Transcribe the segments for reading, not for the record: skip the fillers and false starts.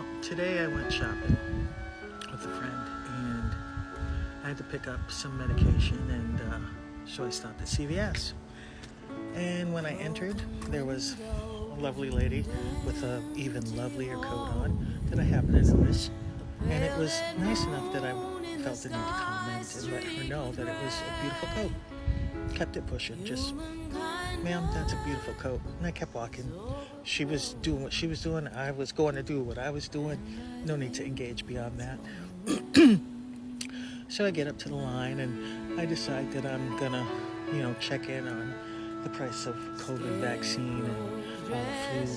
Well, today I went shopping with a friend and I had to pick up some medication, and so I stopped at CVS. And when I entered, there was a lovely lady with a even lovelier coat on that I happened to notice. And it was nice enough that I felt the need to comment and let her know that it was a beautiful coat. Kept it pushing, just, ma'am, that's a beautiful coat. And I kept walking. She was doing what she was doing. I was going to do what I was doing. No need to engage beyond that. So I get up to the line and I decide that I'm gonna, check in on the price of COVID vaccine and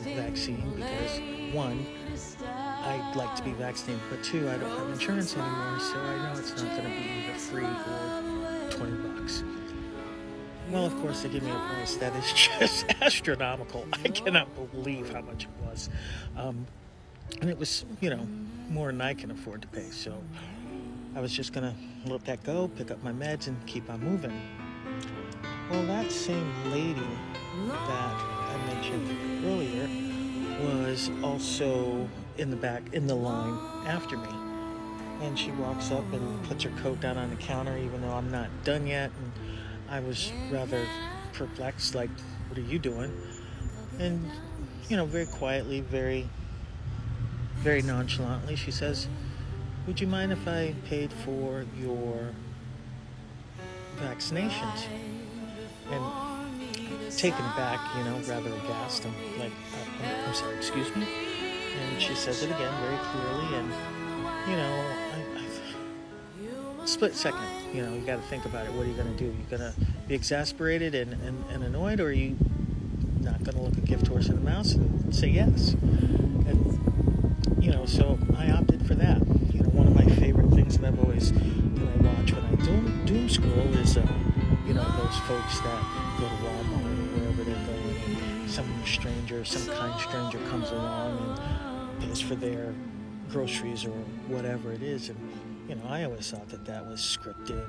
flu vaccine because one, I'd like to be vaccinated, but two, I don't have insurance anymore, so I know it's not gonna be either free or $20. Well, of course, they give me a price that is just astronomical. I cannot believe how much it was. And it was, more than I can afford to pay. So I was just going to let that go, pick up my meds, and keep on moving. Well, that same lady that I mentioned earlier was also in the line after me. And she walks up and puts her coat down on the counter, even though I'm not done yet. And I was rather perplexed, like, what are you doing? And, very quietly, very, very nonchalantly, she says, would you mind if I paid for your vaccinations? And taken aback, rather aghast, I'm like, I'm sorry, excuse me? And she says it again very clearly, and, split second, you got to think about it. What are you going to do? You're going to be exasperated and annoyed, or are you not going to look a gift horse in the mouth and say yes? And, so I opted for that. One of my favorite things that I watch when I doom scroll is, those folks that go to Walmart or wherever they're going, and some kind stranger comes along and pays for their groceries or whatever it is. And, I always thought that was scripted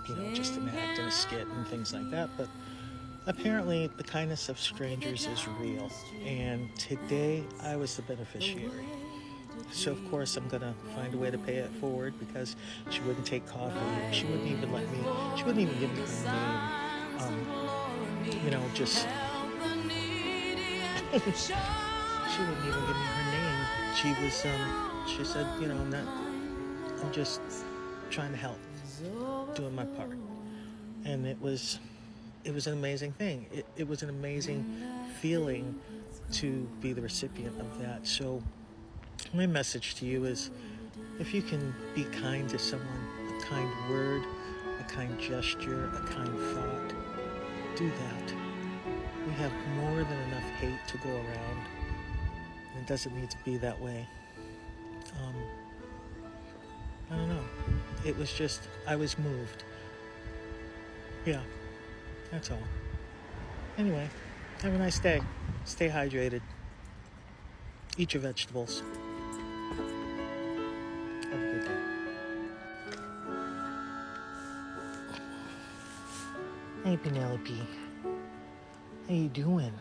and, just an act and a skit and things like that. But apparently the kindness of strangers is real. And today I was the beneficiary. So of course I'm going to find a way to pay it forward because she wouldn't take coffee. She wouldn't even give me her name. She wouldn't even give me her name. She said, I'm just trying to help, doing my part. And it was an amazing thing. It was an amazing feeling to be the recipient of that. So my message to you is, if you can be kind to someone, a kind word, a kind gesture, a kind thought, do that. We have more than enough hate to go around, and it doesn't need to be that way. I don't know. It was just, I was moved. Yeah, that's all. Anyway, have a nice day. Stay hydrated. Eat your vegetables. Have a good day. Hey, Penelope. How you doing?